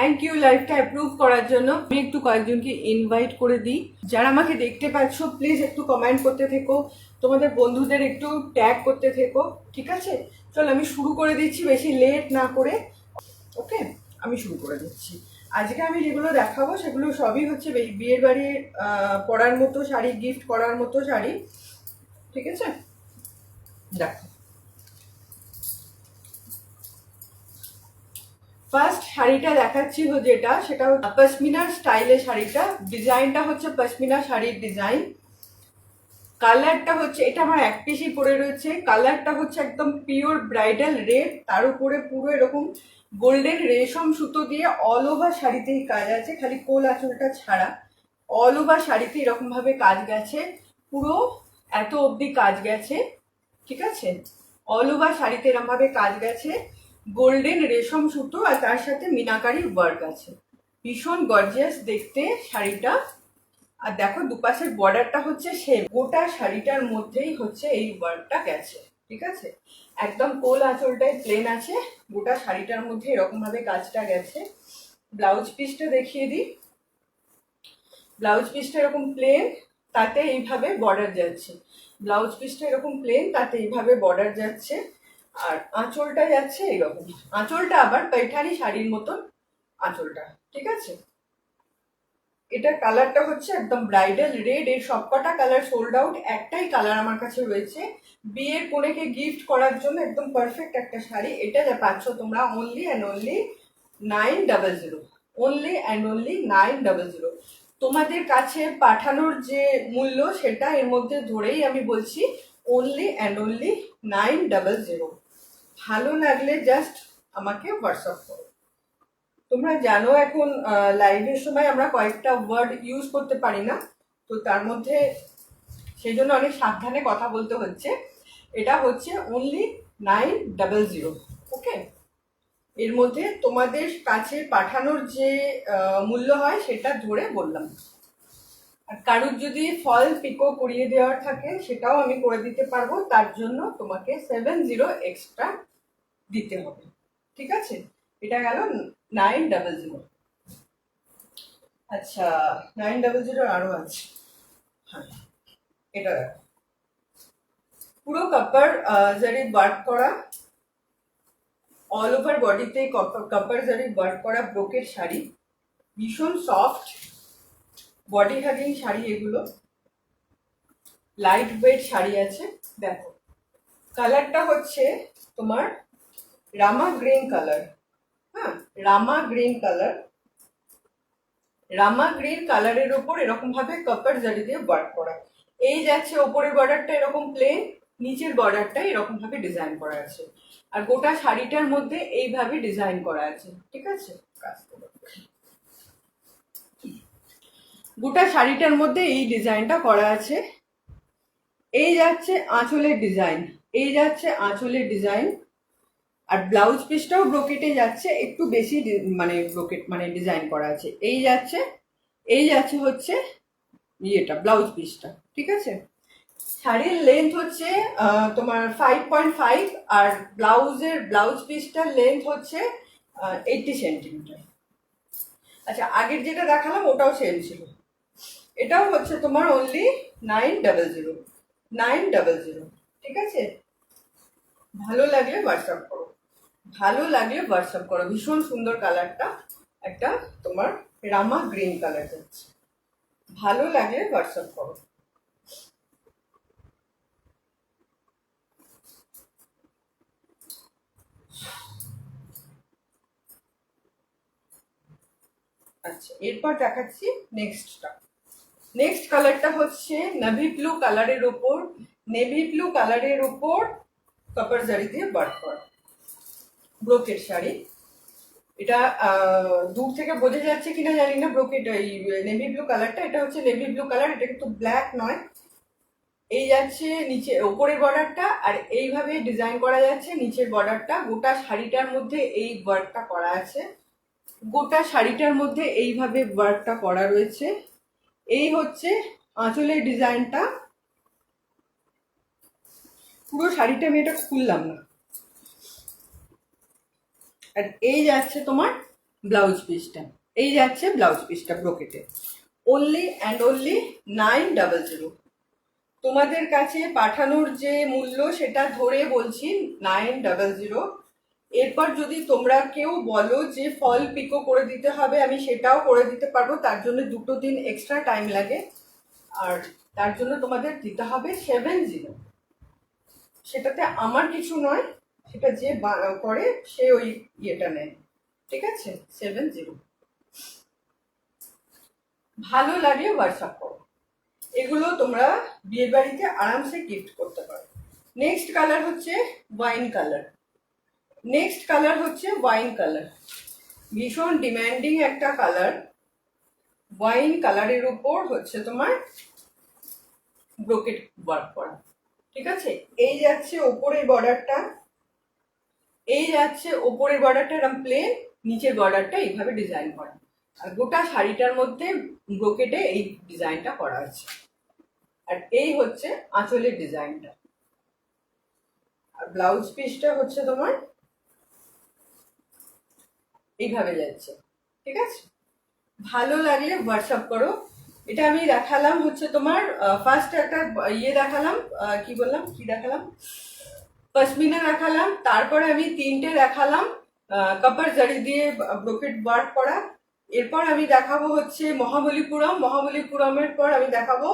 Thank you লাইভটা approve করার জন্য। আমি একটু কয়েকজনকে ইনভাইট করে দিই। যারা আমাকে দেখতে পাচ্ছ প্লিজ একটু কমেন্ট করতে থেকো, তোমাদের বন্ধুদের একটু ট্যাগ করতে থেকো, ঠিক আছে? চলো আমি শুরু করে দিচ্ছি বেশি লেট না করে। ওকে, আমি শুরু করে দিচ্ছি। আজকে আমি যেগুলো দেখাবো সেগুলো সবই হচ্ছে বিয়ের বাড়ির পরার মতো শাড়ি, গিফট করার মতো শাড়ি, ঠিক আছে? দেখো, ফার্স্ট শাড়িটা দেখাচ্ছি যেটা, সেটা পশমিনা স্টাইলে শাড়িটা, ডিজাইনটা হচ্ছে পশমিনা শাড়ির ডিজাইন। কালারটা হচ্ছে, এটা আমার এক পিসই পরে রয়েছে, কালারটা হচ্ছে একদম পিওর ব্রাইডাল রেড, তার উপরে পুরো এরকম গোল্ডেন রেশম সুতো দিয়ে অল ওভার শাড়িতেই কাজ আছে, খালি কোল আঁচলটা ছাড়া অল ওভার শাড়িতে এরকম ভাবে কাজ গেছে, পুরো এত অবধি কাজ গেছে, ঠিক আছে? অল ওভার শাড়িতে এরকম ভাবে কাজ গেছে, গোল্ডেন রেশম সুতো আর তার সাথে মিনাকারি ওয়ার্ক আছে, ভীষণ গর্জিয়াস দেখতে শাড়িটা। আর দেখো দুপাশের বর্ডারটা হচ্ছে সেম, গোটা শাড়িটার মধ্যেই হচ্ছে এই ওয়ার্কটা গেছে, ঠিক আছে? একদম কোল আঁচলটাই প্লেন আছে, গোটা শাড়িটার মধ্যে এরকম ভাবে কাজটা গেছে। ব্লাউজ পিসটা দেখিয়ে দিই। ব্লাউজ পিসটা এরকম প্লেন, তাতে এইভাবে বর্ডার যাচ্ছে। ব্লাউজ পিসটা এরকম প্লেন, তাতে এইভাবে বর্ডার যাচ্ছে। আর আঁচলটা যাচ্ছে এইরকম, আঁচলটা আবার पैठानी শাড়ির মতন আঁচলটা, ঠিক আছে? এটা কালারটা হচ্ছে একদম ব্রাইডাল রেড, এর সবকটা কালার সোল্ড আউট, একটাই কালার আমার কাছে রয়েছে। বিয়ের কনেকে গিফট করার জন্য একদম পারফেক্ট একটা শাড়ি। এটা যা পাচ্ছ তোমরা only and only 900, only and only 900। তোমাদের কাছে পাঠানোর যে মূল্য সেটা এর মধ্যে ধরেই আমি বলছি অনলি অ্যান্ড অনলি 900। ভালো লাগলে জাস্ট আমাকে হোয়াটসঅ্যাপ করো। তোমরা জানো এখন লাইভের সময় আমরা কয়েকটা ওয়ার্ড ইউজ করতে পারি না, তো তার মধ্যে সেই জন্য অনেক সাবধানে কথা বলতে হচ্ছে। এটা হচ্ছে অনলি 900, ওকে? এর মধ্যে তোমাদের কাছে পাঠানোর যে মূল্য হয় সেটা ধরে বললাম। আর কারুর যদি ফল পিকো করিয়ে দেওয়ার থাকে সেটাও আমি করে দিতে পারবো, তার জন্য তোমাকে 70 এক্সট্রা দিতে হবে, ঠিক আছে? এটা গেল 900। আচ্ছা, 900 আরো আছে। হ্যাঁ, এটা দেখো, পুরো কাপার জারি ওয়ার্ক করা, অল ওভার বডিতে কাপার জারি ওয়ার্ক করা ব্রোকেট শাড়ি, ভীষণ সফট বডি হাগিং শাড়ি এগুলো, লাইট ওয়েট শাড়ি আছে। দেখো কালারটা হচ্ছে তোমার রামা গ্রিন কালার, হ্যাঁ রামা গ্রিন কালার। রামা গ্রিন কালারের ওপর এরকম ভাবে কপার জারি দিয়ে ওয়ার্ক করা, এই যাচ্ছে ওপরের বর্ডারটা এরকম প্লেন, নিচের বর্ডারটা এরকম ভাবে ডিজাইন করা আছে, আর গোটা শাড়িটার মধ্যে এইভাবে ডিজাইন করা আছে, ঠিক আছে? গোটা শাড়িটার মধ্যে এই ডিজাইনটা করা আছে। এই যাচ্ছে আঁচলের ডিজাইন, এই যাচ্ছে আঁচলের ডিজাইন। আর ব্লাউজ পিসটাও ব্রোকেটে যাচ্ছে, একটু বেশি মানে ব্রোকেট মানে ডিজাইন করা আছে। এই যাচ্ছে, এই যাচ্ছে হচ্ছে ইয়েটা ব্লাউজ পিসটা, ঠিক আছে? শাড়ির লেন্থ হচ্ছে তোমার 5.5, আর ব্লাউজ পিসটার লেন্থ হচ্ছে 80 সেন্টিমিটার। আচ্ছা, আগের যেটা দেখালাম ওটাও সেম ছিল। এটাও হচ্ছে তোমার অনলি 900, 900, ঠিক আছে? ভালো লাগলে হোয়াটসঅ্যাপ করো, ভালো লাগলে হোয়াটসঅ্যাপ করো। ভীষণ সুন্দর কালারটা, একটা তোমার রামা গ্রিন কালার যাচ্ছে, ভালো লাগলে হোয়াটসঅ্যাপ করো। আচ্ছা, এরপর দেখাচ্ছি নেক্সটটা। নেক্সট কালারটা হচ্ছে নেভি ব্লু কালারের ওপর, নেভি ব্লু কালারের ওপর কপার জারি দিয়ে ওয়ার্ক করা ব্রোকেট শাড়ি। এটা দূর থেকে বোঝা যাচ্ছে কিনা জানি না, ব্রোকেট এই নেভি ব্লু কালারটা, এটা হচ্ছে নেভি ব্লু কালার, এটা কিন্তু ব্ল্যাক নয়। এই যাচ্ছে নিচে ওপরের বর্ডারটা, আর এইভাবে ডিজাইন করা যাচ্ছে নিচের বর্ডারটা, গোটা শাড়িটার মধ্যে এই ওয়ার্কটা করা আছে, গোটা শাড়িটার মধ্যে এইভাবে ওয়ার্কটা করা রয়েছে। এই হচ্ছে আঁচলের ডিজাইনটা। পুরো শাড়িটা আমি এটা খুললাম না। আর এই যাচ্ছে তোমার ব্লাউজ পিসটা, এই যাচ্ছে ব্লাউজ পিসটা ব্রোকেটে, অনলি অ্যান্ড অনলি 900। তোমাদের কাছে পাঠানোর যে মূল্য সেটা ধরে বলছি 900। এরপর যদি তোমরা কেউ বলো যে ফল পিকো করে দিতে হবে, আমি সেটাও করে দিতে পারবো, তার জন্য 2 দিন এক্সট্রা টাইম লাগে, আর তার জন্য তোমাদের দিতে হবে 70। সেটাতে আমার কিছু নয়, সেটা যে করে সে ওই ইয়েটা নেয়, ঠিক আছে? 70। ভালো লাগে হোয়াটসঅ্যাপ করো, এগুলো তোমরা বিয়ের বাড়িতে আরামসে গিফট করতে পারো। নেক্সট কালার হচ্ছে ওয়াইন কালার। নেক্সট কালার হচ্ছে ওয়াইন কালার, ভীষণ ডিম্যান্ডিং একটা কালার। ওয়াইন কালারের উপর হচ্ছে তোমার ব্রোকেট ওয়ার্ক করা, ঠিক আছে? এই যাচ্ছে ওপরের বর্ডারটা, এই যাচ্ছে ওপরের বর্ডারটা এরকম প্লেন, নিচের বর্ডারটা এইভাবে ডিজাইন করা, আর গোটা শাড়িটার মধ্যে ব্রোকেটে এই ডিজাইনটা করা আছে। আর এই হচ্ছে আঁচলের ডিজাইনটা, আর ব্লাউজ পিসটা হচ্ছে তোমার এইভাবে যাচ্ছে, ঠিক আছে? ভালো লাগলে হোয়াটসঅ্যাপ করো। এটা আমি দেখালাম হচ্ছে তোমার ফার্স্ট একটা ইয়ে দেখালাম, কি বললাম, কি দেখালাম, পশমিনা দেখালাম, তারপরে আমি 3টে দেখালাম কপার জারি দিয়ে ব্রোকেট ওয়ার্ক করা। এরপর আমি দেখাবো হচ্ছে মহাবলীপুরম, মহাবলীপুরমের পর আমি দেখাবো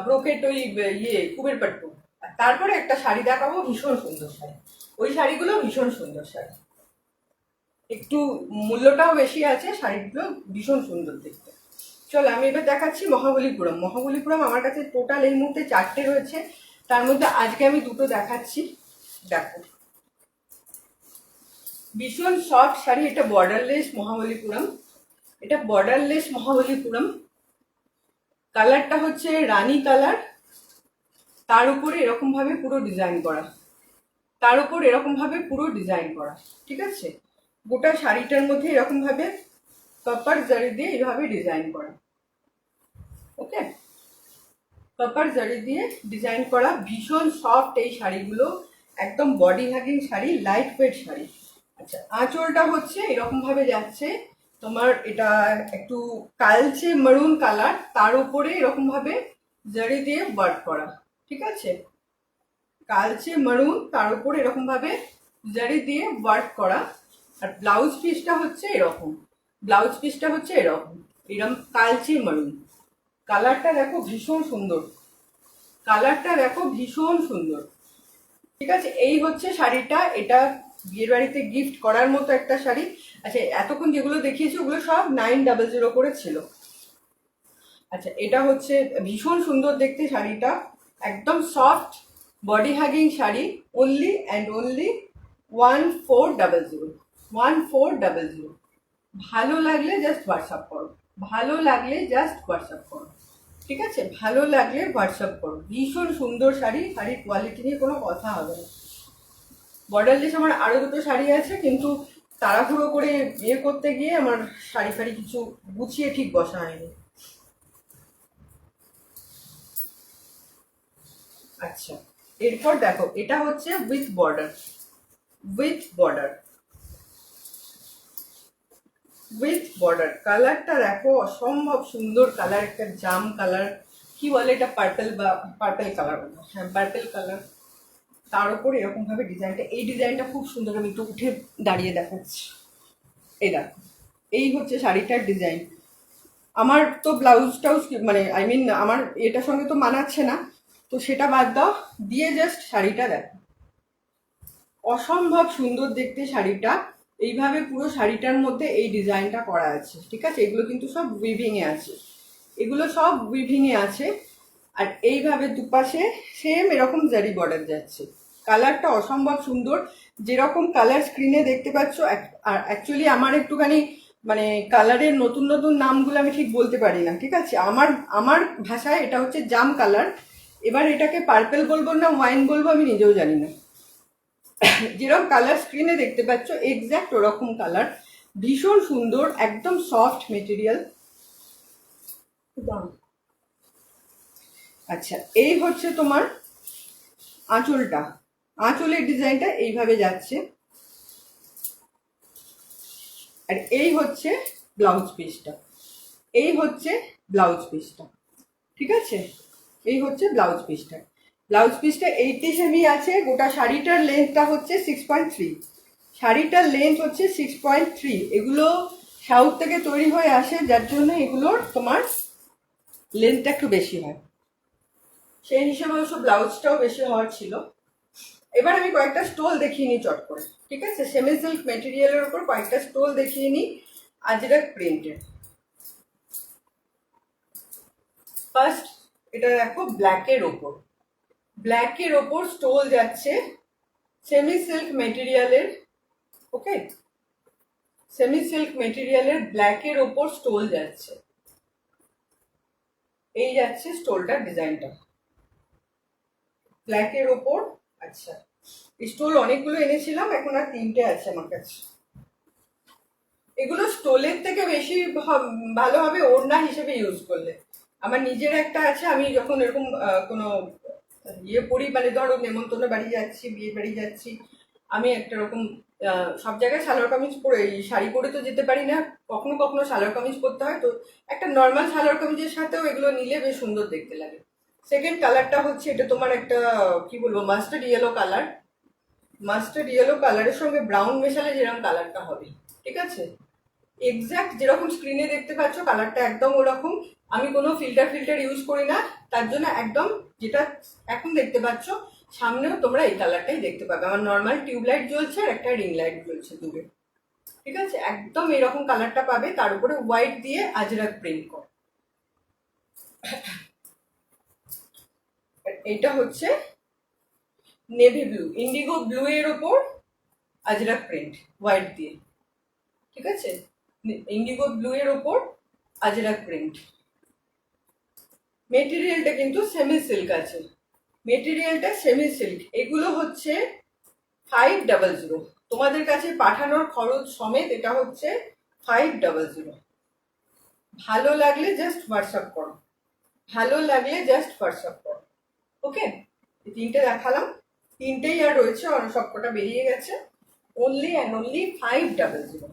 ব্রোকেট ওই ইয়ে কুবের পাট্টু, আর তারপরে একটা শাড়ি দেখাবো, ভীষণ সুন্দর শাড়ি। ওই শাড়িগুলো ভীষণ সুন্দর শাড়ি, একটু মূল্যটাও বেশি আছে, শাড়িগুলো ভীষণ সুন্দর দেখতে। চলো আমি এবার দেখাচ্ছি মহাবলীপুরম। মহাবলীপুরম আমার কাছে টোটাল এই মুহূর্তে 4টে রয়েছে, তার মধ্যে আজকে আমি 2টো দেখাচ্ছি। দেখো, ভীষণ সফট শাড়ি, এটা বর্ডারলেস মহাবলীপুরম, এটা বর্ডারলেস মহাবলীপুরম। কালারটা হচ্ছে রানী কালার, তার উপরে এরকম ভাবে পুরো ডিজাইন করা, তার উপর এরকম ভাবে পুরো ডিজাইন করা, ঠিক আছে? গোটা শাড়িটার মধ্যে এরকম ভাবে কপার জারি দিয়ে এইভাবে ডিজাইন করা, ওকে? কপার জারি দিয়ে ডিজাইন করা, ভীষণ সফট এই শাড়িগুলো, একদম body hugging sari, light weight sari. আচ্ছা, আঁচলটা হচ্ছে এরকম ভাবে যাচ্ছে তোমার, এটা একটু কালচে মেরুন কালার, তার উপরে এরকম ভাবে জারি দিয়ে ওয়ার্ক করা, ঠিক আছে? কালচে মেরুন, তার উপরে এরকম ভাবে জারি দিয়ে ওয়ার্ক করা। আর ব্লাউজ পিসটা হচ্ছে এরকম, ব্লাউজ পিসটা হচ্ছে এরকম, এরকম কালচে মেরুন। কালারটা দেখো ভীষণ সুন্দর, কালারটা দেখো ভীষণ সুন্দর, ঠিক আছে? এই হচ্ছে শাড়িটা, এটা বিয়ের বাড়িতে গিফট করার মতো একটা শাড়ি। আচ্ছা, এতক্ষণ যেগুলো দেখিয়েছি ওগুলো সব 900 করে ছিল। আচ্ছা, এটা হচ্ছে ভীষণ সুন্দর দেখতে শাড়িটা, একদম soft body hugging sari, only and only 1400, 1400। ভালো লাগলে জাস্ট হোয়াটসঅ্যাপ করো, ভালো লাগলে জাস্ট হোয়াটসঅ্যাপ করো, ঠিক আছে? ভালো লাগলে হোয়াটসঅ্যাপ করো। ভীষণ সুন্দর শাড়ি, শাড়ির কোয়ালিটি নিয়ে কোনো কথা হবে না। বর্ডারলেস আমার আরো 2টো শাড়ি আছে, কিন্তু তাড়াহুড়ো করে বিয়ে করতে গিয়ে আমার শাড়ি ফাড়ি কিছু গুছিয়ে ঠিক বসা হয়নি। আচ্ছা, এরপর দেখো, এটা হচ্ছে with border, with border, with border. কালারটা দেখো অসম্ভব সুন্দর কালার, একটা জাম কালার, কি বলে এটা, পার্পেল বা পার্পেল কালার, হ্যাঁ পার্পেল কালার, তার উপর এরকম ভাবে ডিজাইনটা, এই ডিজাইনটা খুব সুন্দর, আমি একটু উঠে দাঁড়িয়ে দেখাচ্ছি। এই দেখো, এই হচ্ছে শাড়িটার ডিজাইন। আমার তো ব্লাউজটাও মানে আই মিন আমার এটার সঙ্গে তো মানাচ্ছে না, তো সেটা বাদ দাও, দিয়ে জাস্ট শাড়িটা দেখো, অসম্ভব সুন্দর দেখতে শাড়িটা। এইভাবে পুরো শাড়িটার মধ্যে এই ডিজাইনটা করা আছে, ঠিক আছে? এগুলো কিন্তু সব উইভিং এ আছে, এগুলো সব উইভিং এ আছে। আর এইভাবে দুপাশে সেম এরকম জারি বর্ডার যাচ্ছে, কালারটা অসম্ভব সুন্দর, যেরকম কালার স্ক্রিনে দেখতে পাচ্ছ। আর অ্যাকচুয়ালি আমার একটুখানি মানে কালারের নতুন নতুন নামগুলো আমি ঠিক বলতে পারি না, ঠিক আছে? আমার আমার ভাষায় এটা হচ্ছে জাম কালার, এবার এটাকে পার্পেল বলবো না ওয়াইন বলবো আমি নিজেও জানি না। যেরকম কালার স্ক্রিনে দেখতে পাচ্ছ এক্স্যাক্ট ওরকম কালার, ভীষণ সুন্দর, একদম সফট মেটেরিয়াল। আচ্ছা, এই হচ্ছে তোমার আঁচলটা, আঁচলের ডিজাইনটা এইভাবে যাচ্ছে, আর এই হচ্ছে ব্লাউজ পিসটা, এই হচ্ছে ব্লাউজ পিসটা, ঠিক আছে? এই হচ্ছে ব্লাউজ পিসটা। ব্লাউজ পিসটা 80 সেমি আছে। গোটা শাড়িটার লেন্থটা হচ্ছে 6.3, শাড়িটার লেন্থ হচ্ছে 6.3। এগুলো সাউথ থেকে তৈরি হয়ে আসে, যার জন্য এগুলোর তোমার লেন্থটা একটু বেশি হয়, সেই হিসাবে অবশ্য ব্লাউজটাও বেশি হওয়ার ছিল। এবার আমি কয়েকটা স্টোল দেখিয়ে নিই চট করে, ঠিক আছে? সেমি সিল্ক মেটেরিয়ালের উপর কয়েকটা স্টোল দেখিয়ে নিই আজরাক প্রিন্টের। ফার্স্ট এটা দেখো, ব্ল্যাকের ওপর, ব্ল্যাকের ওপর স্টোল যাচ্ছে সেমি সিল্ক মেটেরিয়ালের, ওকে? সেমি সিল্ক মেটেরিয়ালের ব্ল্যাকের ওপর স্টোল যাচ্ছে, এই যাচ্ছে স্টোলটার ডিজাইনটা ব্ল্যাকের ওপর। আচ্ছা, স্টোল অনেকগুলো এনেছিলাম, এখন আর 3টে আছে আমার কাছে। এগুলো স্টোলের থেকে বেশি ভালো হবে ওড়না হিসেবে ইউজ করলে। আমার নিজের একটা আছে, আমি যখন এরকম কোনো ইয়ে পরি, মানে ধরো নেমন্তন্ন বাড়ি যাচ্ছি, বিয়ে বাড়ি যাচ্ছি, আমি একটা রকম সব জায়গায় সালোয়ার কামিজ পরে, শাড়ি পরে তো যেতে পারি না, কখনো কখনো সালোয়ার কামিজ পরতে হয়, তো একটা নর্মাল সালোয়ার কামিজের সাথেও এগুলো নিলে বেশ সুন্দর দেখতে লাগে। সেকেন্ড কালারটা হচ্ছে, এটা তোমার একটা কি বলবো, mustard yellow colour. Mustard yellow কালারের সঙ্গে ব্রাউন মেশালে যেরকম কালারটা হবে, ঠিক আছে? এক্স্যাক্ট যেরকম স্ক্রিনে দেখতে পাচ্ছ কালারটা একদম ওরকম। আমি কোনো ফিল্টার ইউজ করি না, তার জন্য একদম যেটা এখন দেখতে পাচ্ছ সামনেও তোমরা এই কালারটাই দেখতে পাবে। আমার নর্মাল টিউবলাইট জ্বলছে আর একটা রিং লাইট জ্বলছে দূরে, ঠিক আছে? একদম এরকম কালারটা পাবে, তার উপরে হোয়াইট দিয়ে আজরাক প্রিন্ট কর। এটা হচ্ছে নেভি ব্লু, ইন্ডিগো ব্লু এর ওপর আজরাক প্রিন্ট হোয়াইট দিয়ে, ঠিক আছে? ইন্ডিগো ব্লু এর ওপর আজরাক প্রিন্ট। মেটেরিয়ালটা কিন্তু সেমি সিল্ক আছে, মেটেরিয়ালটা সেমি সিল্ক। এগুলো হচ্ছে 500, তোমাদের কাছে পাঠানোর খরচ সমেত এটা হচ্ছে 500। ভালো লাগলে জাস্ট হোয়াটসঅ্যাপ করো, ভালো লাগলে জাস্ট হোয়াটসঅ্যাপ করো, ওকে? এই 3টে দেখালাম, 3টেই আর রয়েছে, সবকটা বেরিয়ে গেছে। Only and only 500।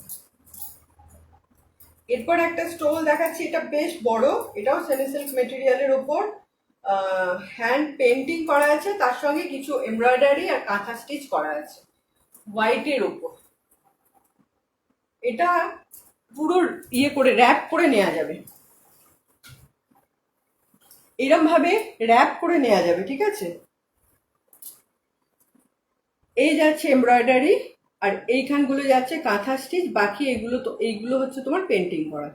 এরপর একটা স্টোল দেখাচ্ছি, এটা বেশ বড়, এটাও সেমি সিল্ক মেটেরিয়ালের ওপর হ্যান্ড পেন্টিং করা আছে, তার সঙ্গে কিছু এমব্রয়ডারি আর কাঁথা স্টিচ করা আছে হোয়াইটের ওপর। এটা পুরো ইয়ে করে র্যাপ করে নেওয়া যাবে, এরম ভাবে র্যাপ করে নেওয়া যাবে, ঠিক আছে? এই যাচ্ছে এমব্রয়ডারি আর এইখানগুলো যাচ্ছে কাঁথা স্টিচ, বাকি এগুলো তো এইগুলো হচ্ছে তোমার পেন্টিং করা,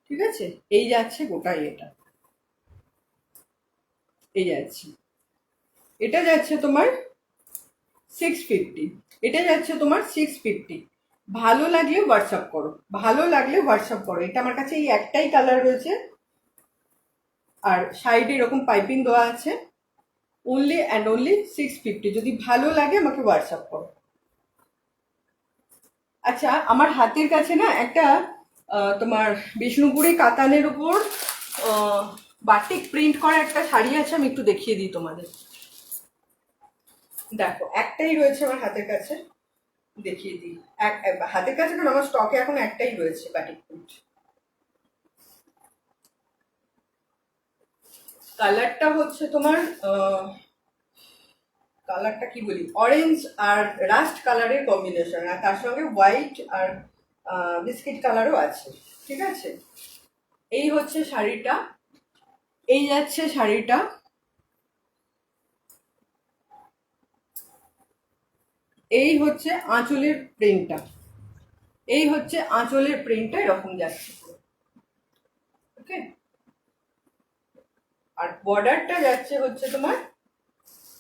ঠিক আছে? এই যাচ্ছে গোটা এটা, এই যাচ্ছে, এটা যাচ্ছে তোমার 650, এটা যাচ্ছে তোমার 650। ভালো লাগলে হোয়াটসঅ্যাপ করো, ভালো লাগলে হোয়াটসঅ্যাপ করো। এটা আমার কাছে এই একটাই কালার রয়েছে, আর সাইডে এরকম পাইপিং দেওয়া আছে। Only and only 650। যদি ভালো লাগে আমাকে হোয়াটসঅ্যাপ করো। আচ্ছা, আমার হাতের কাছে না একটা তোমার বিষ্ণুপুরি কাতানের উপর বাটিক প্রিন্ট করা একটা শাড়ি আছে, আমি একটু দেখিয়ে দিই তোমাদের। দেখো, একটাই রয়েছে আমার হাতের কাছে, দেখিয়ে দিই। হাতের কাছে কারণ আমার স্টকে এখন একটাই রয়েছে বাটিক প্রিন্ট। কালারটা হচ্ছে তোমার কালারটা কি বলি, অরেঞ্জ আর রাস্ট কালারের কম্বিনেশন, আর তার সঙ্গে হোয়াইট আর বিস্কিট কালারও আছে, ঠিক আছে? এই হচ্ছে শাড়িটা, এই যাচ্ছে শাড়িটা। এই হচ্ছে আঁচলের প্রিন্টটা, এই হচ্ছে আঁচলের প্রিন্টটা, এরকম যাচ্ছে পুরো, ওকে? আর বর্ডারটা যাচ্ছে হচ্ছে তোমার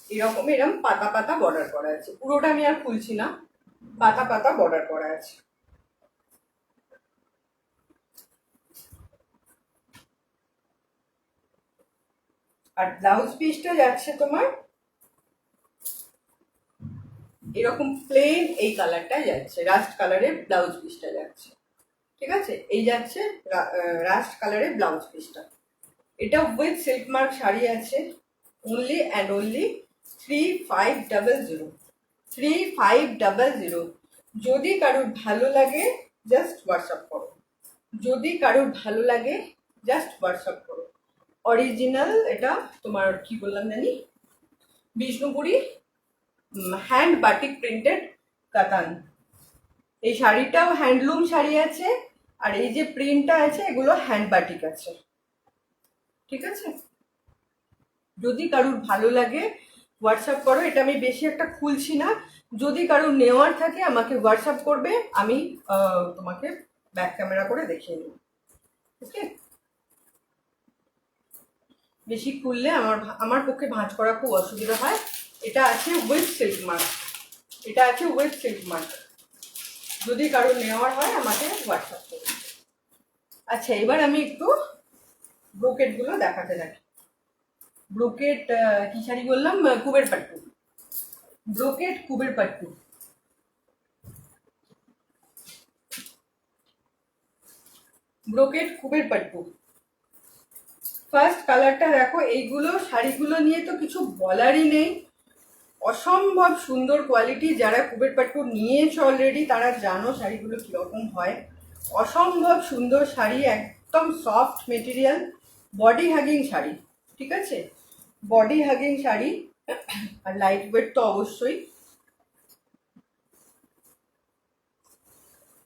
এরকম, এরকম পাতা পাতা বর্ডার করা আছে। পুরোটা আমি আর খুলছি না, পাতা পাতা বর্ডার করা আছে। আর ব্লাউজ পিসটা যাচ্ছে তোমার এরকম প্লেন, এই কালারটা যাচ্ছে, রাস্ট কালারের ব্লাউজ পিসটা যাচ্ছে, ঠিক আছে? এই যাচ্ছে রাস্ট কালারের ব্লাউজ পিসটা। এটা উইথ সিল্ক মার্ক শাড়ি আছে। Only and only 3500, 3500। যদি কারোর ভালো লাগে জাস্ট হোয়াটসঅ্যাপ করো। যদি কারোর ভালো লাগে জাস্ট হোয়াটসঅ্যাপ করো। অরিজিনাল এটা তোমার কি বললাম জানি, বিষ্ণুপুরি হ্যান্ড বাটিক প্রিন্টেড কাতান। এই শাড়িটাও হ্যান্ডলুম শাড়ি আছে, আর এই যে প্রিন্টটা আছে এগুলো হ্যান্ড বাটিক আছে। ঠিক আছে, যদি কারোর ভালো লাগে হোয়াটসঅ্যাপ করো। এটা আমি বেশি একটা খুলছি না, যদি কারোর নেওয়ার থাকে আমাকে হোয়াটসঅ্যাপ করবে, আমি তোমাকে ব্যাক ক্যামেরা করে দেখিয়ে নেব। ওকে, বেশি খুললে আমার পক্ষে ভাঁজ করা খুব অসুবিধা হয়। এটা আছে উইথ সিল্ক মার্ক, এটা আছে উইথ সিল্ক মার্ক। যদি কারোর নেওয়ার হয় আমাকে হোয়াটসঅ্যাপ করবে। আচ্ছা, এবার আমি একটু ব্রোকেটগুলো দেখাতে থাকি। ব্রোকেট কি শাড়ি বললাম, Kuber pattu. Brocade Kuber pattu. Brocade Kuber pattu. First কালারটা দেখো, এইগুলো শাড়িগুলো নিয়ে তো কিছু বলারই নেই, অসম্ভব সুন্দর কোয়ালিটি। যারা কুবের পাট্টু নিয়েছো অলরেডি তারা জানো শাড়িগুলো কীরকম হয়। অসম্ভব সুন্দর শাড়ি, একদম soft material, body hugging sari. ঠিক আছে, বডি হাগিং শাড়ি, আর লাইট ওয়েট তো অবশ্যই।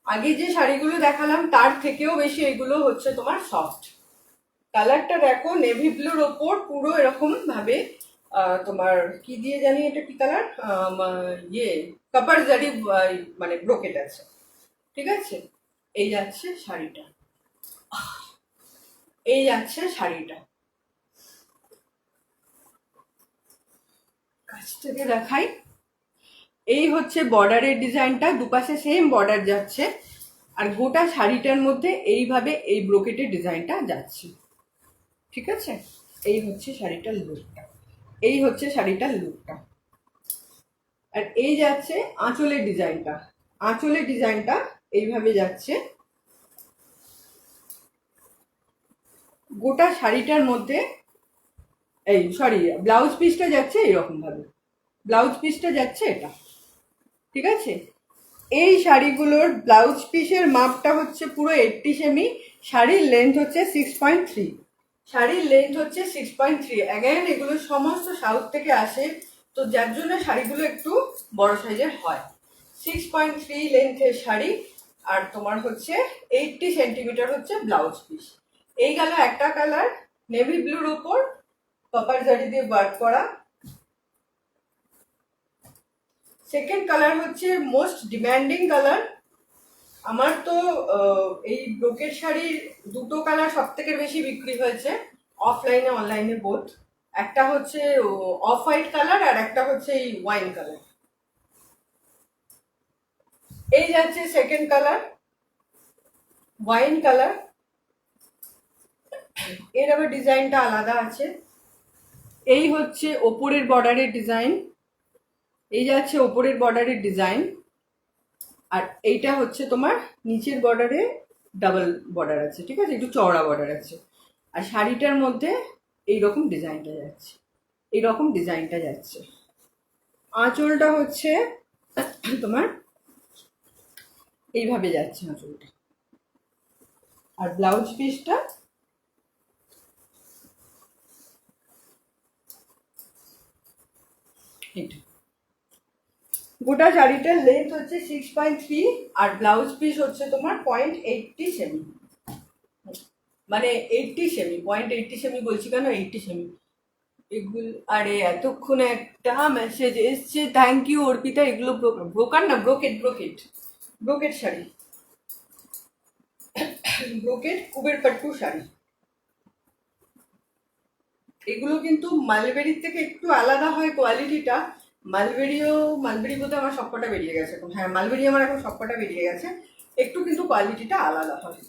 আগে যে শাড়িগুলো দেখালাম তার থেকেও বেশি এগুলো হচ্ছে তোমার সফট। কালারটা দেখো, নেভি ব্লুর ওপর পুরো এরকম ভাবে তোমার কি দিয়ে জানি এটা কি কালার, ইয়ে কপার জারি মানে ব্রোকেট আছে। ঠিক আছে, এই যাচ্ছে শাড়িটা, এই যাচ্ছে শাড়িটা। কাছ থেকে দেখাই, এই হচ্ছে বর্ডারের ডিজাইনটা, দুপাশে সেম বর্ডার যাচ্ছে, আর গোটা শাড়িটার মধ্যে এইভাবে এই ব্রোকেটের ডিজাইনটা যাচ্ছে। ঠিক আছে, এই হচ্ছে শাড়িটার লুকটা, এই হচ্ছে শাড়িটার লুকটা। আর এই যাচ্ছে আঁচলের ডিজাইনটা, আঁচলের ডিজাইনটা এইভাবে যাচ্ছে। গোটা শাড়িটার মধ্যে এই সরি ব্লাউজ পিসটা যাচ্ছে এইরকম ভাবে, ব্লাউজ পিসটা যাচ্ছে এটা। ঠিক আছে, এই শাড়িগুলোর ব্লাউজ পিসের মাপটা হচ্ছে পুরো 80 সেমি, শাড়ির লেন্থ হচ্ছে 6.3, শাড়ির লেন্থ হচ্ছে 6.3। অ্যাগেন এগুলো সমস্ত সাউথ থেকে আসে, তো যার জন্য শাড়িগুলো একটু বড় সাইজের হয়। 6.3 লেন্থের শাড়ি, আর তোমার হচ্ছে 80 সেন্টিমিটার হচ্ছে ব্লাউজ পিস। এই গেল একটা কালার, নেভি ব্লুর উপর কপার জারি দিয়ে ওয়ার্ক করা। সেকেন্ড কালার হচ্ছে মোস্ট ডিম্যান্ডিং কালার। আমার তো এই ব্রোকেট শাড়ির দুটো কালার সব থেকে বেশি বিক্রি হয়েছে, অফলাইনে অনলাইনে বোথ। একটা হচ্ছে অফ হোয়াইট কালার, আর একটা হচ্ছে এই ওয়াইন কালার। এই যাচ্ছে সেকেন্ড কালার, ওয়াইন কালার। এর আবার ডিজাইনটা আলাদা আছে। এই হচ্ছে ওপরের বর্ডারের ডিজাইন, এই যাচ্ছে ওপরের বর্ডারের ডিজাইন, আর এইটা হচ্ছে তোমার নিচের বর্ডারে ডাবল বর্ডার আছে। ঠিক আছে, একটু চওড়া বর্ডার আছে, আর শাড়িটার মধ্যে এইরকম ডিজাইনটা যাচ্ছে, এইরকম ডিজাইনটা যাচ্ছে। আঁচলটা হচ্ছে তোমার এইভাবে যাচ্ছে আঁচলটা, আর ব্লাউজ পিসটা এটা। গোটা শাড়িটার লেন্থ হচ্ছে 6.3, আর ব্লাউজ পিস হচ্ছে তোমার 0.80 সেমি, মানে 80 সেমি, 0.80 সেমি বলছি কেন, 80 সেমি। এগুলো আরে এতক্ষণে একটা মেসেজ এসছে, থ্যাংক ইউ অর্পিতা। এগুলো ব্রোকার না, brocade, brocade, brocade sari, brocade Kuber pattu sari. এগুলো কিন্তু মালবেরির থেকে একটু আলাদা হয় কোয়ালিটিটা। মালবেরি বলতে আমার সবকটা বেরিয়ে গেছে এখন, হ্যাঁ মালবেরি আমার এখন সবকটা বেরিয়ে গেছে, একটু কিন্তু কোয়ালিটিটা আলাদা হয়।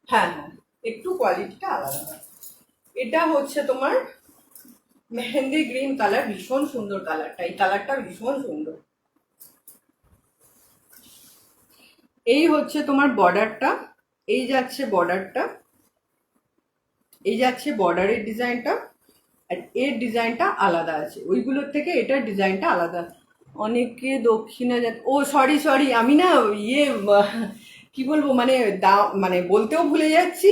হ্যাঁ হ্যাঁ, একটু কোয়ালিটিটা আলাদা হয়। এটা হচ্ছে তোমার মেহেন্দি গ্রিন কালার, ভীষণ সুন্দর কালারটা, এই কালারটা ভীষণ সুন্দর। এই হচ্ছে তোমার বর্ডারটা, এই যাচ্ছে বর্ডারটা, এই যাচ্ছে বর্ডারের ডিজাইনটা, আর এর ডিজাইনটা আলাদা আছে, ওইগুলোর থেকে এটার ডিজাইনটা আলাদা। অনেকে দক্ষিণা ও সরি সরি, আমি না ইয়ে কি বলবো, মানে দাম মানে বলতেও ভুলে যাচ্ছি।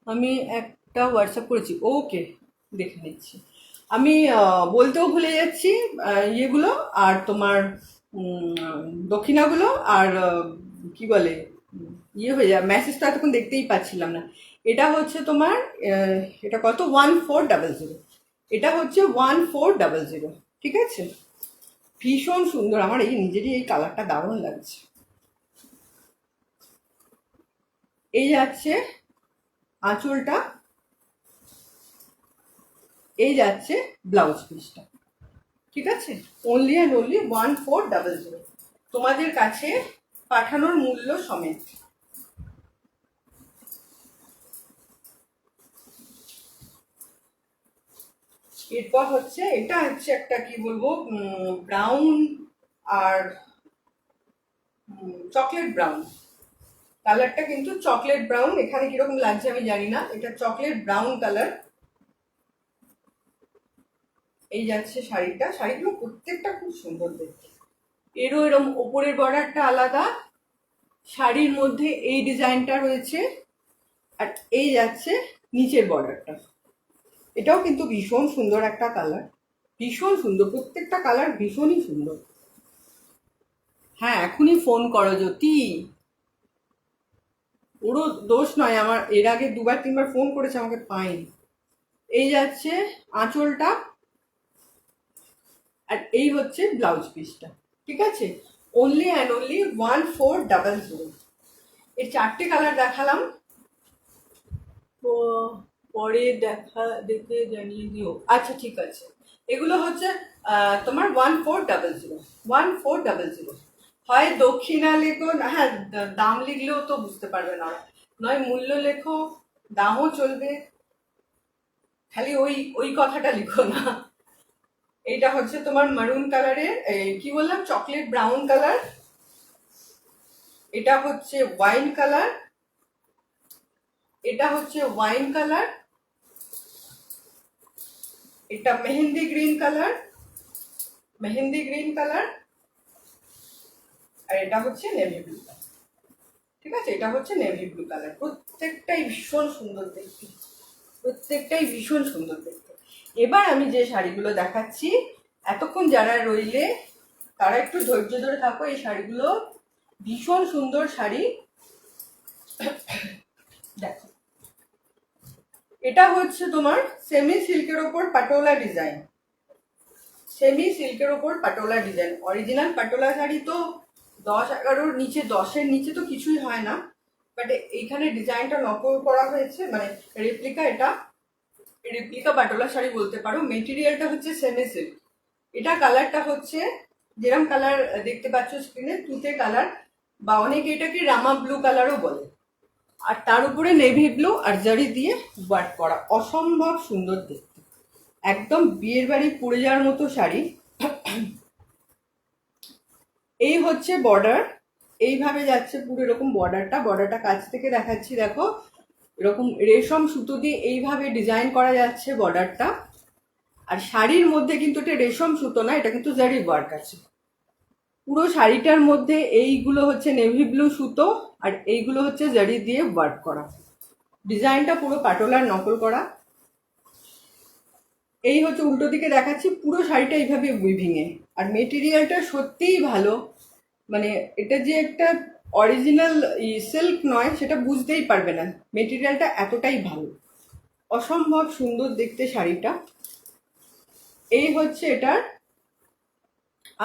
আমি একটা হোয়াটসঅ্যাপ করেছি, ওকে দেখে নিচ্ছি। আমি বলতেও ভুলে যাচ্ছি ইয়েগুলো, আর তোমার দক্ষিণাগুলো, আর কি বলে, ইয়ে হয়ে যায়, মেসেজটা এতক্ষণ দেখতেই পাচ্ছিলাম না। এটা হচ্ছে তোমার আহ, এটা কত, 1400। এটা হচ্ছে 1400, ঠিক আছে। ভীষণ সুন্দর, আমার এই নিজেরই এই কালারটা দারুণ লাগছে। এই যাচ্ছে আঁচলটা, এই যাচ্ছে ব্লাউজ পিসটা, ঠিক আছে। অনলি অ্যান্ড অনলি 1400 তোমাদের কাছে পাঠানোর মূল্য সমেত। এরপর হচ্ছে, এটা হচ্ছে একটা কি বলবো, ব্রাউন আর চকলেট ব্রাউন। কালারটা কিন্তু চকলেট ব্রাউন, এখানে কিরকম লাগছে আমি জানি না, এটা চকলেট ব্রাউন কালার। এই যাচ্ছে শাড়িটা, শাড়িগুলো প্রত্যেকটা খুব সুন্দর দেখতে। এরও এরকম ওপরের বর্ডারটা আলাদা, শাড়ির মধ্যে এই ডিজাইনটা রয়েছে, আর এই যাচ্ছে নিচের বর্ডারটা। এটাও কিন্তু ভীষণ সুন্দর একটা কালার, ভীষণ সুন্দর, প্রত্যেকটা কালার ভীষণই সুন্দর। হ্যাঁ, এখনই ফোন করো জ্যোতি, ওরও দোষ নয়, আমার এর আগে দুবার তিনবার ফোন করেছে, আমাকে পাইনি। এই যাচ্ছে আঁচলটা, আর এই হচ্ছে ব্লাউজ পিসটা, ঠিক আছে। Only and only 1400। এর চারটে কালার দেখালাম, তো পরে দেখে জানিয়ে দিও, আচ্ছা ঠিক আছে। এগুলো হচ্ছে তোমার 1400, 1400। হয় দক্ষিণা লেখো না, হ্যাঁ দাম লিখলেও তো বুঝতে পারবে না, নয় মূল্য লেখো, দামও চলবে, খালি ওই ওই কথাটা লিখো না। এটা হচ্ছে তোমার মারুন কালারের, কি বললাম, চকলেট ব্রাউন কালার। এটা হচ্ছে ওয়াইন কালার, এটা হচ্ছে ওয়াইন কালার, এটা mehndi green colour, mehndi green colour, আর এটা হচ্ছে নেভি ব্লু কালার, ঠিক আছে। এটা হচ্ছে নেভি ব্লু কালার, প্রত্যেকটাই ভীষণ সুন্দর দেখতে, প্রত্যেকটাই ভীষণ সুন্দর দেখতে। এবার আমি যে শাড়িগুলো দেখাচ্ছি, এতক্ষণ যারা রইলে তারা একটু ধৈর্য ধরে থাকো, এই শাড়িগুলো ভীষণ সুন্দর শাড়ি। দেখো, এটা হচ্ছে তোমার সেমি সিল্কের ওপর পাটোলা ডিজাইন, সেমি সিল্কের ওপর পাটোলা ডিজাইন। অরিজিনাল পাটোলা শাড়ি তো 10-11 নিচে, 10-এর নিচে তো কিছুই হয় না, বাট এইখানে ডিজাইনটা নকল করা হয়েছে, মানে রেপ্লিকা, এটা রেপ্লিকা পাটোলা শাড়ি বলতে পারো। মেটেরিয়ালটা হচ্ছে সেমি সিল্ক। এটা কালারটা হচ্ছে যেরকম কালার দেখতে পাচ্ছ স্ক্রিনে, তুতে কালার, বা অনেকে এটাকে রামা ব্লু কালারও বলে, আর তার উপরে নেভি ব্লু আর জারি দিয়ে ওয়ার্ক করা, অসম্ভব সুন্দর দেখতে, একদম বিয়ের বাড়ি পরে যাওয়ার মতো শাড়ি। এই হচ্ছে বর্ডার, এইভাবে যাচ্ছে পুরো এরকম বর্ডারটা, বর্ডারটা কাছ থেকে দেখাচ্ছি, দেখো এরকম রেশম সুতো দিয়ে এইভাবে ডিজাইন করা যাচ্ছে বর্ডারটা। আর শাড়ির মধ্যে কিন্তু এটা রেশম সুতো না, এটা কিন্তু জারি ওয়ার্ক আছে পুরো শাড়িটার মধ্যে। এইগুলো হচ্ছে নেভি ব্লু সুতো, আর এইগুলো হচ্ছে জারি দিয়ে ওয়ার্ক করা, ডিজাইনটা পুরো পাটোলার নকল করা। এই হচ্ছে উল্টো দিকে দেখাচ্ছি, পুরো শাড়িটা এইভাবে উইভিং এ, আর মেটেরিয়ালটা সত্যিই ভালো, মানে এটা যে একটা অরিজিনাল সিল্ক নয় সেটা বুঝতেই পারবে না, মেটেরিয়ালটা এতটাই ভালো, অসম্ভব সুন্দর দেখতে শাড়িটা। এই হচ্ছে এটার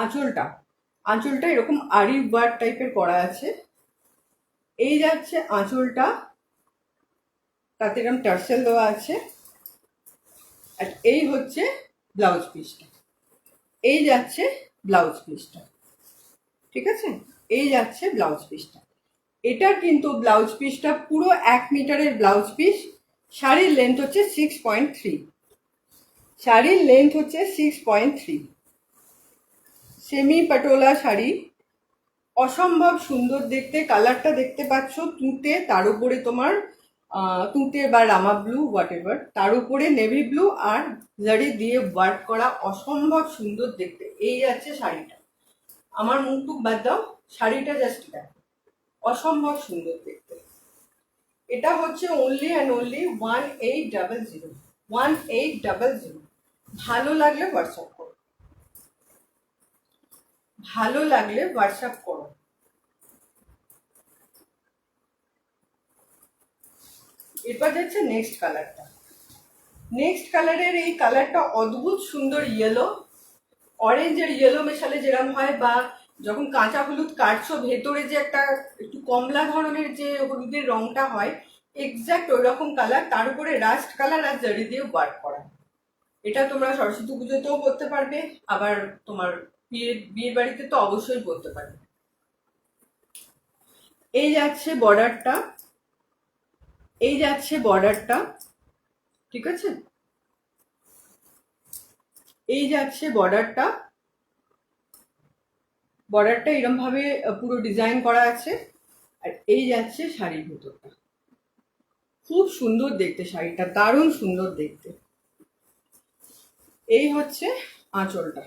আঁচলটা, আঁচলটা এরকম আরি ওয়ার্ক টাইপের করা আছে। এই যাচ্ছে আঁচলটা, তাতে এরকম টার্সেল দেওয়া আছে, আর এই হচ্ছে ব্লাউজ পিসটা, এই যাচ্ছে ব্লাউজ পিসটা, ঠিক আছে। এই যাচ্ছে ব্লাউজ পিসটা। এটা কিন্তু ব্লাউজ পিসটা পুরো 1 মিটারের ব্লাউজ পিস, শাড়ির লেন্থ হচ্ছে 6.3, শাড়ির লেন্থ হচ্ছে 6.3। সেমি পাটোলা শাড়ি, অসম্ভব সুন্দর দেখতে, কালারটা দেখতে পাচ্ছ তুঁতে, তার উপরে তোমার তুঁতে বা রামা ব্লু হোয়াট এভার, তার উপরে নেভি ব্লু আর জারি দিয়ে ওয়ার্ক করা, অসম্ভব সুন্দর দেখতে। এই যাচ্ছে শাড়িটা, আমার মুখ টুক বাদ দাও, শাড়িটা জাস্ট দেখো, অসম্ভব সুন্দর দেখতে। এটা হচ্ছে অনলি অ্যান্ড অনলি 1800, 1800। ভালো লাগলে হোয়াটসঅ্যাপ করো, ভালো লাগলে হোয়াটসঅ্যাপ করো। এরপর যাচ্ছে নেক্সট কালারটা। নেক্সট কালারের এই কালারটা অদ্ভুত সুন্দর ইয়েলো, অরেঞ্জ আর ইয়েলো মেশালে যেরকম হয়, বা যখন কাঁচা হলুদ কাটছো ভেতরে যে একটা একটু কমলা ধরনের যে হলুদের রংটা হয়, এক্স্যাক্ট ওই রকম কালার, তার উপরে রাস্ট কালার আর জারি দিয়ে ওয়ার্ক করা। এটা তোমরা সরস্বতী পুজোতেও করতে পারবে, আবার তোমার বিয়ের বাড়িতে তো অবশ্যই করতে পারবে। এই যাচ্ছে বর্ডারটা, এই যাচ্ছে বর্ডারটা, ঠিক আছে, এই যাচ্ছে বর্ডারটা। বর্ডারটা এরকম ভাবে পুরো ডিজাইন করা আছে, আর এই যাচ্ছে শাড়ির ভেতরটা। খুব সুন্দর দেখতে শাড়িটা, দারুণ সুন্দর দেখতে। এই হচ্ছে আঁচলটা,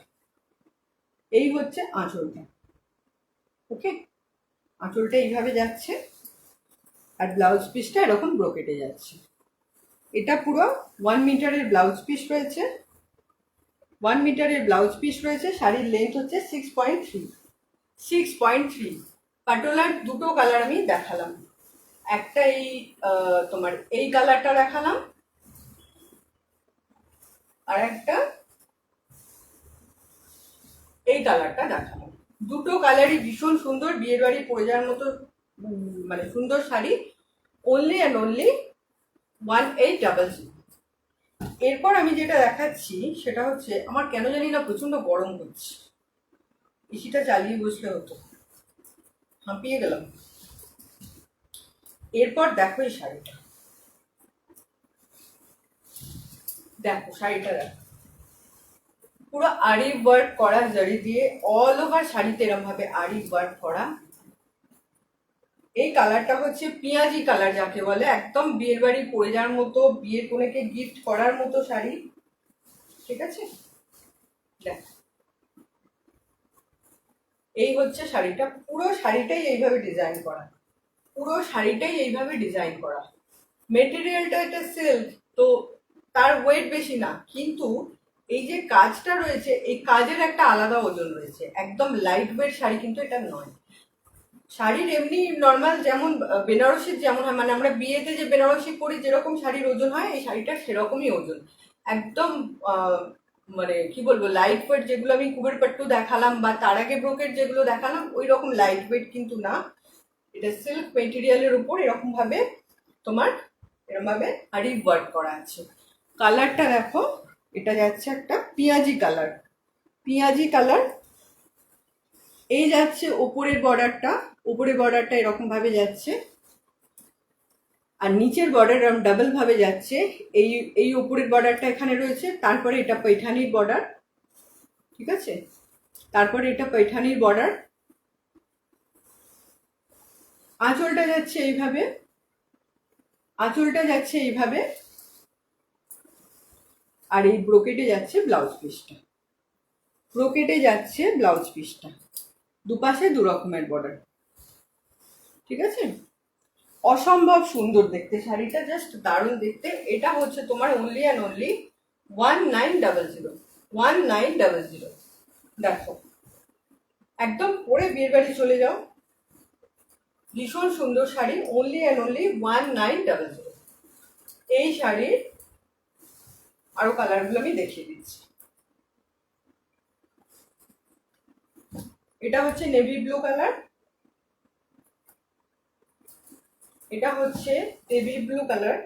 এই হচ্ছে আঁচলটা। ওকে, আঁচলটা এইভাবে যাচ্ছে, আর ব্লাউজ পিসটা এরকম ব্রোকেটে যাচ্ছে। এটা পুরো 1 মিটারের ব্লাউজ পিস রয়েছে, 1 মিটারের ব্লাউজ পিস রয়েছে। শাড়ির লেন্থ হচ্ছে 6.3, 6.3। পাটোলার দুটো কালার আমি দেখালাম, একটা এই তোমার এই কালারটা দেখালাম, আর একটা এই কালারটা দেখালাম। দুটো কালারই ভীষণ সুন্দর, বিয়ের বাড়ি পরে যাওয়ার মতো মানে সুন্দর শাড়ি। Only and only 1800। এরপর আমি যেটা দেখাচ্ছি সেটা হচ্ছে, আমার কেন জানি না প্রচন্ড গরম হচ্ছে, এসিটা চালিয়ে বসলে হতো, হাঁপিয়ে গেলাম। এরপর দেখো এই শাড়িটা, দেখো শাড়িটা দেখো, পুরো আরি ওয়ার্ক করা জারি দিয়ে, অল ওভার শাড়িতে এরকম ভাবে আরি ওয়ার্ক করা। এই কালারটা হচ্ছে পেঁয়াজি কালার যাকে বলে, একদম বিয়ের বাড়ি পরে যাওয়ার মতো, বিয়ের কোনেকে গিফট করার মতো শাড়ি, ঠিক আছে। দেখ, এই হচ্ছে শাড়িটা, পুরো শাড়িটাই এইভাবে ডিজাইন করা, পুরো শাড়িটাই এইভাবে ডিজাইন করা। মেটেরিয়ালটা এটা সিল্ক, তো তার ওয়েট বেশি না, কিন্তু এই যে কাজটা রয়েছে, এই কাজের একটা আলাদা ওজন রয়েছে। একদম লাইট ওয়েট শাড়ি কিন্তু এটা নয়। শাড়ির এমনি নর্মাল যেমন বেনারসির যেমন হয়, মানে আমরা বিয়েতে যে বেনারসি পরি যেরকম শাড়ির ওজন হয়, এই শাড়িটার সেরকমই ওজন। একদম মানে কি বলবো, লাইট ওয়েট, যেগুলো আমি কুবের পাট্টু দেখালাম বা তার আগে ব্রোকেট যেগুলো দেখালাম, ওই রকম লাইট ওয়েট কিন্তু না। এটা সিল্ক মেটেরিয়ালের উপর এরকম ভাবে তোমার এরকম ভাবে আরি ওয়ার্ক করা আছে। কালারটা দেখো, এটা যাচ্ছে একটা পেঁয়াজি কালার, পেঁয়াজি কালার। এই যাচ্ছে ওপরের বর্ডারটা, উপরের বর্ডারটা এরকম ভাবে যাচ্ছে, আর নিচের বর্ডার এরকম ডাবল ভাবে যাচ্ছে। এই এই উপরের বর্ডারটা এখানে রয়েছে, তারপরে এটা पैठाনির বর্ডার, ঠিক আছে, তারপরে এটা पैठाনির বর্ডার। আঁচলটা যাচ্ছে এইভাবে, আঁচলটা যাচ্ছে এইভাবে, আর এই ব্রোকেটে যাচ্ছে ব্লাউজ পিসটা, ব্রোকেটে যাচ্ছে ব্লাউজ পিসটা, দুপাশে দু রকমের বর্ডার, ঠিক আছে। অসম্ভব সুন্দর দেখতে শাড়িটা, জাস্ট দারুণ দেখতে। এটা হচ্ছে তোমার অনলি অ্যান্ড অনলি 1900, 1900। দেখো, একদম পরে বিয়ের বাড়ি চলে যাও, ভীষণ সুন্দর শাড়ি, অনলি অ্যান্ড অনলি 1900। এই শাড়ির আরো কালারগুলো আমি দেখিয়ে দিচ্ছি। এটা হচ্ছে নেভি ব্লু কালার, এটা হচ্ছে navy blue colour,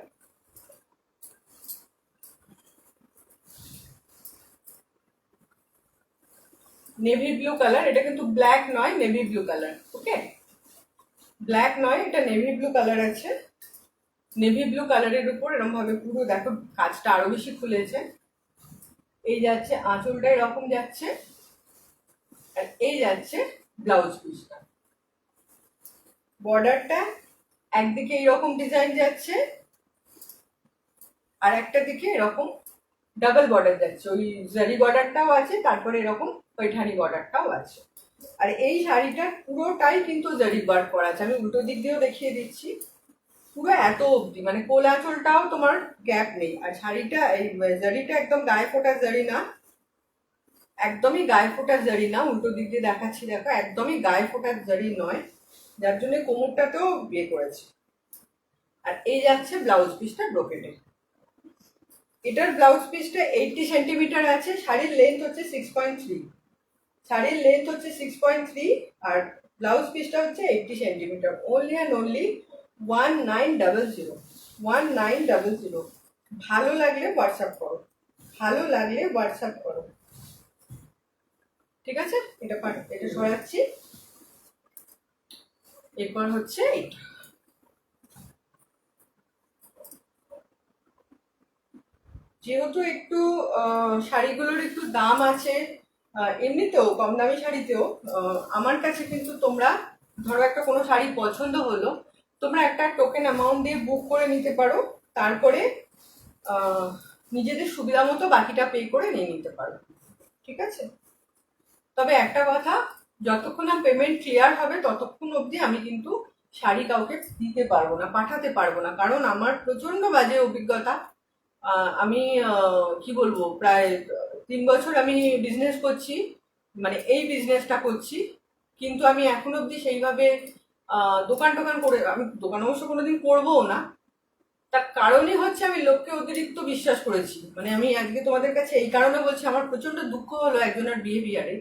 navy blue colour. এটা কিন্তু ব্ল্যাক নয়, নেভি ব্লু কালার, ওকে, ব্ল্যাক নয়, এটা নেভি ব্লু কালার আছে। নেভি ব্লু কালারের উপর এরকম ভাবে পুরো দেখো কাজটা আরো বেশি খুলেছে। এই যাচ্ছে আঁচলটা এরকম যাচ্ছে, আর এই যাচ্ছে ব্লাউজ পিসটা। বর্ডারটা একদিকে এইরকম ডিজাইন যাচ্ছে, আর একটা দিকে এরকম ডাবল বর্ডার যাচ্ছে, ওই জারি বর্ডারটাও আছে, তারপরে এরকম पैठाনি বর্ডারটাও আছে। আর এই শাড়িটার পুরোটাই কিন্তু জারি ওয়ার্ক করা আছে, আমি উল্টো দিক দিয়েও দেখিয়ে দিচ্ছি। পুরো এত অবধি, মানে কোল আঁচলটাও তোমার গ্যাপ নেই। আর শাড়িটা এই জারিটা একদম গায়ে ফোটা জারি না, একদমই গায়ে ফোটা জারি না। উল্টো দিক দিয়ে দেখাচ্ছি, দেখো একদমই গায়ে ফোটা জারি নয়, যার জন্য কোমরটাতেও বিয়ে করেছে। আর এই যাচ্ছে ব্লাউজ পিসটা ব্রোকেটে। এটার ব্লাউজ পিসটা 80 সেন্টিমিটার আছে, শাড়ির লেন্থ হচ্ছে 6.3, শাড়ির লেন্থ হচ্ছে 6.3, আর ব্লাউজ পিসটা হচ্ছে 80 সেন্টিমিটার। Only and only 1900, 1900। ভালো লাগলে হোয়াটসঅ্যাপ করো, ভালো লাগলে হোয়াটসঅ্যাপ করো, ঠিক আছে? এটা সরাচ্ছি। এরপর হচ্ছে এটা, যেহেতু একটু শাড়িগুলোর একটু দাম আছে, এমনিতেও কম দামি শাড়িতেও, আমার কাছে কিন্তু তোমরা ধরো একটা কোনো শাড়ি পছন্দ হলো, তোমরা একটা টোকেন অ্যামাউন্ট দিয়ে বুক করে নিতে পারো, তারপরে নিজেদের সুবিধা মতো বাকিটা পে করে নিয়ে নিতে পারো, ঠিক আছে? তবে একটা কথা, যতক্ষণ না পেমেন্ট ক্লিয়ার হবে ততক্ষণ অবধি আমি কিন্তু শাড়ি কাউকে দিতে পারবো না, পাঠাতে পারবো না, কারণ আমার প্রচন্ড বাজে অভিজ্ঞতা। আমি কি বলবো, প্রায় 3 বছর আমি বিজনেস করছি, মানে এই বিজনেসটা করছি, কিন্তু আমি এখন অবধি সেইভাবে দোকান টোকান করে, আমি দোকান অবশ্য কোনোদিন করবোও না। তার কারণই হচ্ছে আমি লোককে অতিরিক্ত বিশ্বাস করেছি। মানে আমি আজকে তোমাদের কাছে এই কারণে বলছি, আমার প্রচন্ড দুঃখ হলো একজনের বিহেভিয়ারে।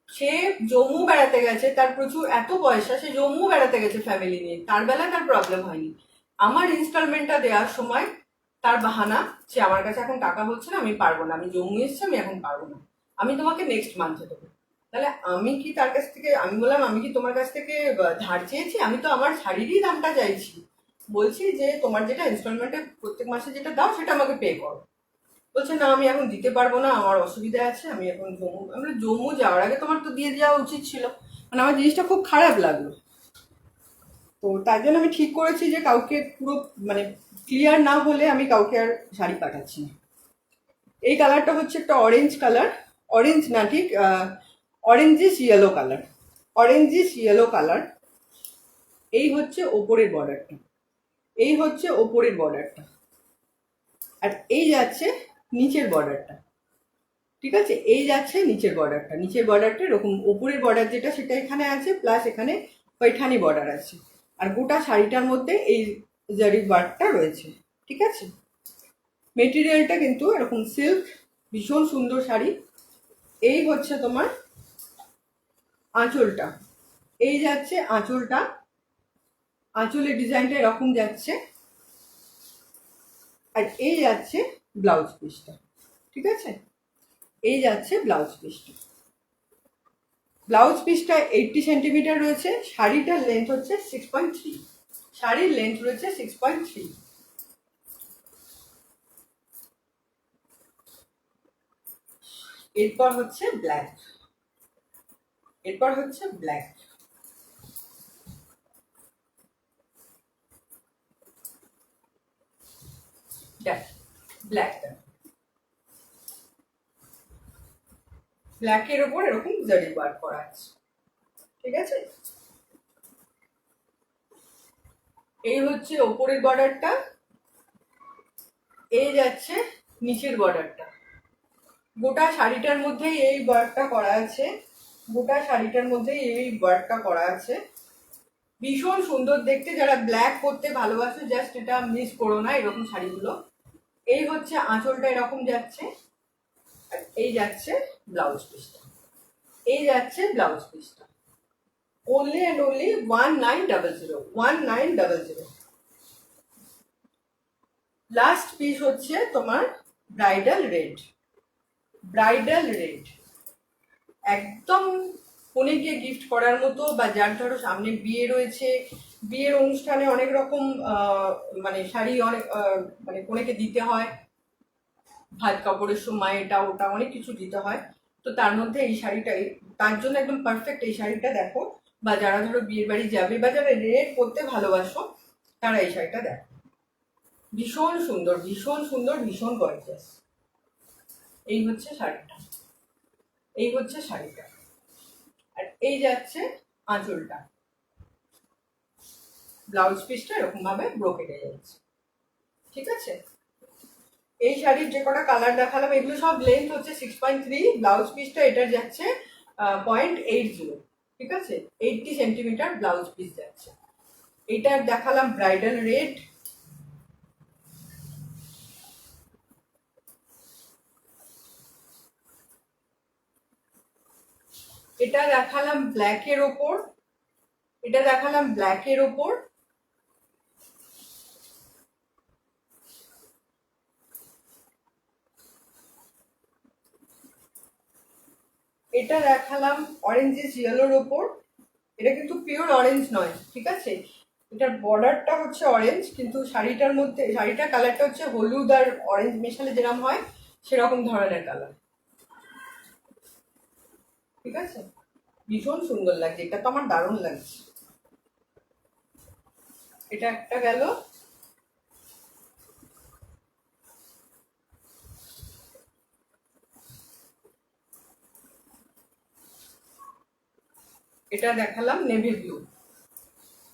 সে জম্মু বেড়াতে গেছে, তার প্রচুর এত পয়সা, সে জম্মু বেড়াতে গেছে ফ্যামিলি নিয়ে, তার বেলায় তার প্রবলেম হয়নি। আমার ইনস্টলমেন্টটা দেওয়ার সময় তার বাহানা, সে আমার কাছে এখন টাকা হচ্ছে না, আমি পারবো না, আমি জম্মু এসেছি, আমি এখন পারবো না, আমি তোমাকে নেক্সট মান্থে দেবো। তাহলে আমি কি তার কাছ থেকে, আমি বললাম আমি কি তোমার কাছ থেকে ধার চেয়েছি? আমি তো আমার শাড়িরই দামটা চাইছি, বলছি যে তোমার যেটা ইনস্টলমেন্টে প্রত্যেক মাসে যেটা দাও সেটা আমাকে পে করো। বলছে না আমি এখন দিতে পারবো না, আমার অসুবিধা আছে, আমি এখন জম্মু। আমরা জম্মু যাওয়ার আগে তোমার তো দিয়ে যাওয়া উচিত ছিল। মানে আমার জিনিসটা খুব খারাপ লাগলো। তো তার জন্য আমি ঠিক করেছি যে কাউকে পুরো মানে ক্লিয়ার না হলে আমি কাউকে আর শাড়ি পাঠাচ্ছি না। এই কালারটা হচ্ছে একটা অরেঞ্জ কালার, অরেঞ্জ না ঠিক orangish yellow colour, orangish yellow colour. এই হচ্ছে ওপরের বর্ডারটা, এই হচ্ছে ওপরের বর্ডারটা, আর এই যাচ্ছে নিচের বর্ডারটা, ঠিক আছে? এই যাচ্ছে নিচের বর্ডারটা, নিচের বর্ডারটা এরকম, ওপরের বর্ডার যেটা সেটা এখানে আছে, প্লাস এখানে পৈঠানি বর্ডার আছে, আর গোটা শাড়িটার মধ্যে এই জারি ওয়ার্কটা রয়েছে, ঠিক আছে? মেটেরিয়ালটা কিন্তু এরকম সিল্ক, ভীষণ সুন্দর শাড়ি। এই হচ্ছে তোমার আঁচলটা, এই যাচ্ছে আঁচলটা, আঁচলের ডিজাইনটা এরকম যাচ্ছে, আর এই যাচ্ছে ব্লাউজ পিসটা, ঠিক আছে? এই যাচ্ছে ব্লাউজ পিসটা। ব্লাউজ পিসটা 80 সেন্টিমিটার রয়েছে, শাড়িটার লেন্থ হচ্ছে 6.3, শাড়ির লেন্থ রয়েছে 6.3। এরপর হচ্ছে ব্ল্যাক, এরপর হচ্ছে ব্ল্যাক। ব্ল্যাকটা, ব্ল্যাকের ওপর এরকম জারি ওয়ার্ক করা আছে, ঠিক আছে? এই হচ্ছে ওপরের বর্ডারটা, এই যাচ্ছে নিচের বর্ডারটা। গোটা শাড়িটার মধ্যেই এই ওয়ার্কটা করা আছে, গোটা শাড়িটার মধ্যেই এই ওয়ার্কটা করা আছে, ভীষণ সুন্দর দেখতে। যারা ব্ল্যাক পরতে ভালোবাসে জাস্ট এটা মিস করো না, এরকম শাড়িগুলো। এই হচ্ছে আঁচলটা এরকম যাচ্ছে, আর এই যাচ্ছে ব্লাউজ পিসটা, এই যাচ্ছে ব্লাউজ পিসটা। only and only 1900, 1900। Last piece হচ্ছে তোমার ব্রাইডাল রেড, ব্রাইডাল রেড একদম কনেকে গিফট করার মতো, বা যার ধরো সামনে বিয়ে রয়েছে, বিয়ের অনুষ্ঠানে অনেক রকম মানে শাড়ি অনেক মানে কনেকে দিতে হয়, ভাত কাপড়ের সময় এটা ওটা অনেক কিছু দিতে হয়, তো তার মধ্যে এই শাড়িটাই তার জন্য একদম পারফেক্ট। এই শাড়িটা দেখো, বা যারা ধরো বিয়ের বাড়ি যাবে, বা যারা রেড পরতে ভালোবাসো, তারা এই শাড়িটা দেখো, ভীষণ সুন্দর, ভীষণ সুন্দর, ভীষণ গর্জিয়াস। এই হচ্ছে শাড়িটা, এই হচ্ছে শাড়িটা। আর এই যাচ্ছে আঁচলটা, ব্লাউজ পিসটা এরকম ভাবে ব্রোকেটে যাচ্ছে। ঠিক আছে, এই শাড়ির যে কটা কালার দেখালাম এগুলো সব লেন্থ হচ্ছে 6.3, ব্লাউজ পিসটা এটার যাচ্ছে 0.80। ঠিক আছে, 80 সেন্টিমিটার ব্লাউজ পিস যাচ্ছে। এটার দেখালাম ব্রাইডাল রেড, এটা দেখালাম ব্ল্যাকের ওপর, এটা দেখালাম ব্ল্যাকের ওপর, এটা দেখালাম অরেঞ্জিস ইয়েলোর ওপর। এটা কিন্তু পিওর অরেঞ্জ নয়, ঠিক আছে, এটার বর্ডারটা হচ্ছে অরেঞ্জ, কিন্তু শাড়িটার মধ্যে শাড়িটার কালারটা হচ্ছে হলুদ আর অরেঞ্জ মেশালে যেরকম হয় সেরকম ধরনের কালার। ঠিক আছে, ভীষণ সুন্দর লাগছে, এটা তো আমার দারুণ লাগছে। এটা একটা গেল। এটা দেখালাম নেভি ব্লু,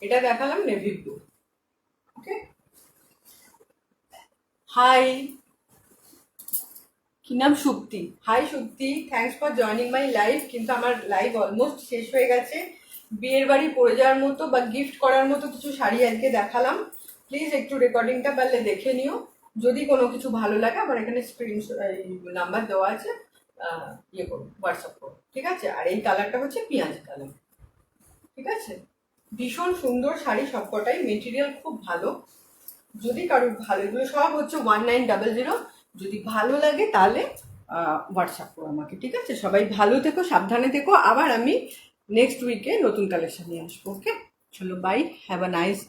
এটা দেখালাম নেভি ব্লু। ওকে, হাই, কি নাম? Supti. Hi Supti, thanks for joining my live. কিন্তু আমার লাইভ অলমোস্ট শেষ হয়ে গেছে। বিয়ের বাড়ি পরে যাওয়ার মতো বা গিফট করার মতো কিছু শাড়ি আজকে দেখালাম। প্লিজ একটু রেকর্ডিংটা পারলে দেখে নিও। যদি কোনো কিছু ভালো লাগে আমার এখানে স্ক্রিনশট নাম্বার দেওয়া আছে, ইয়ে করো, হোয়াটসঅ্যাপ করো। ঠিক আছে, আর এই কালারটা হচ্ছে পেঁয়াজ কালার। ঠিক আছে, ভীষণ সুন্দর শাড়ি সবকটাই, মেটেরিয়াল খুব ভালো। যদি কারোর ভালো, এগুলো সব হচ্ছে 1900। যদি ভালো লাগে তাহলে হোয়াটসঅ্যাপ করো আমাকে। ঠিক আছে, সবাই ভালো থেকো, সাবধানে থেকো। আবার আমি নেক্সট উইকে নতুন কালেকশন নিয়ে আসবো। ওকে, চলো bye, have a nice day.